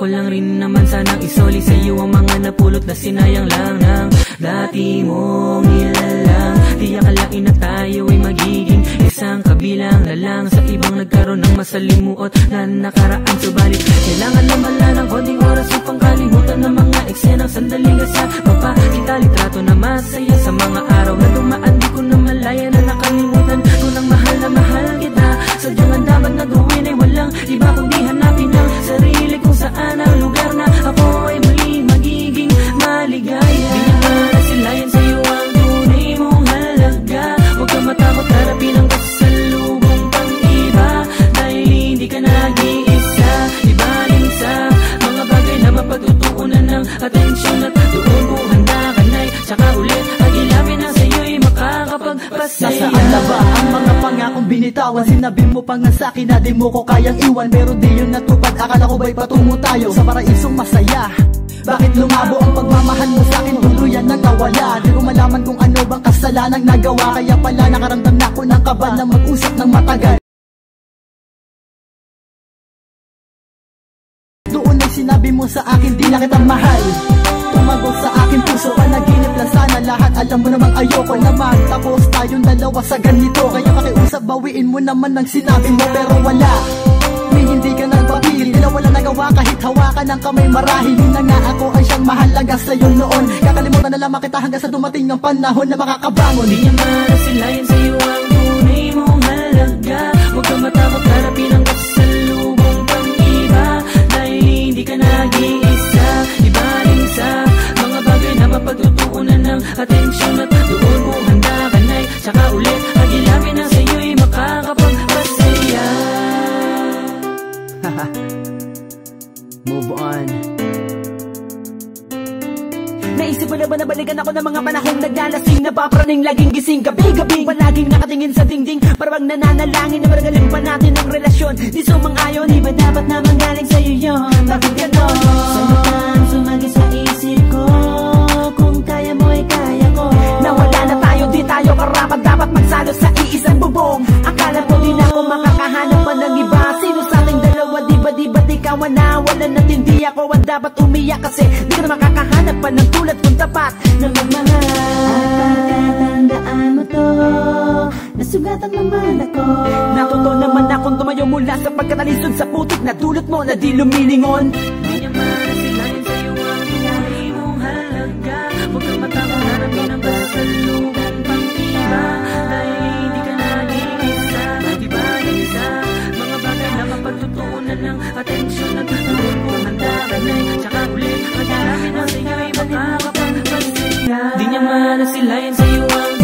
ko lang rin naman sanang isoli sa'yo ang mga napulot na sinayang lang ng dati mong nilalang. Di akalain na tayo ay magiging isang kabilang na lang sa ibang nagkaroon ng masalimuot na nakaraan. Subalit kailangan naman lang ng konting oras upang kalimutan ng mga eksenang sandaling kasama pa kita. Litrato na masaya sa mga araw na dumaan, di ko na malaya na nakalimutan ko ng mahal na mahal kita. Sadyang ang dapat na gawin ay walang iba kundi hanapin ang sarili kung saan ang lugar na ako ay muling magiging maligaya. Di naman nasilayan sa'yo ang tunay mong halaga. Huwag kang matakot harapin ang kasalubong pang iba, dahil hindi ka nag-iisa. Ibaling sa mga bagay na mapagtutuunan ng atensyon at doon kung handa ka na'y tsaka ulit agilapin na sa'yo'y makakapagpasaya. Nasaan na ba ang mga pangakong binitawan? Sinabi mo pa nga sa'kin na di mo ko kayang iwan, pero di yun natupad. Akala ko ba'y patungo tayo sa paraisong masaya? Bakit lumabo ang pagmamahal mo sa'kin? Tuluyan nang nawala. Di ko malaman kung ano bang kasalanang nagawa. Kaya pala nakaramdam na ako ng kaba na mag-usap ng matagal. Doon ay sinabi mo sa akin di na kita mahal. Tumagos sa akin puso, panaginip lang sana lahat. Alam mo namang ayoko na magtapos tayong dalawa sa ganito. Kaya pakiusap, bawiin mo naman ang sinabi mo, pero wala. May hindi ka nagpapigil, tila wala nagawa kahit hawakan ng kamay. Marahil na nga ako ay siyang mahalaga sa'yo noon. Kakalimutan na lamang kita hanggang sa dumating ang panahon na makakabangon. Di naman nasilayan sa'yo ang tunay mong halaga. Huwag kang matakot harapin ang kasalubong pang iba, dahil hindi ka nag-iisa. Ibaling sa mga bagay na mapagtutuunan ng atensyon at doon kung handa ka na'y tsaka ulit agilapin na sa'yo'y makakapagpasaya. Move on. Naisip mo na ba na balikan ako ng mga panahong naglalasing, napapraning laging gising gabi-gabi, palaging nakatingin sa dingding, parang nananalangin na maragaling pa natin ang relasyon. Di sumang-ayon, di ba dapat na manggaling sa'yo yun? Bakit ganon? Sumutang sumagi sa isip ko, kung kaya mo ay kaya ko. Nawala na tayo, di tayo karapat dapat magsalo sa iisang bubong. Akala ko di na ako makakahanap pa ng iba. Sino sa ating dalawa, di ba't ikaw ang nawalan at hindi ako ang dapat umiyak? Kasi di ka na makakahanap pa ng tulad kung tapat na magmahal. At pagkatandaan mo to, nasugatan naman ako. Natuto naman akong tumayo mula sa pagkatalisod sa putik na dulot mo na di lumilingon. Di naman nasilayan sa'yo ang tunay mong halaga. Huwag kang matakot harapin ang kasalubong pang iba, dahil hindi ka nag-iisa. Ibaling sa mga bagay na mapagtutuunan ng atensyon at doon kung handa ka na'y tsaka ulit agilapin na sa'yo'y makakapagpasaya. Di naman nasilayan sa'yo ang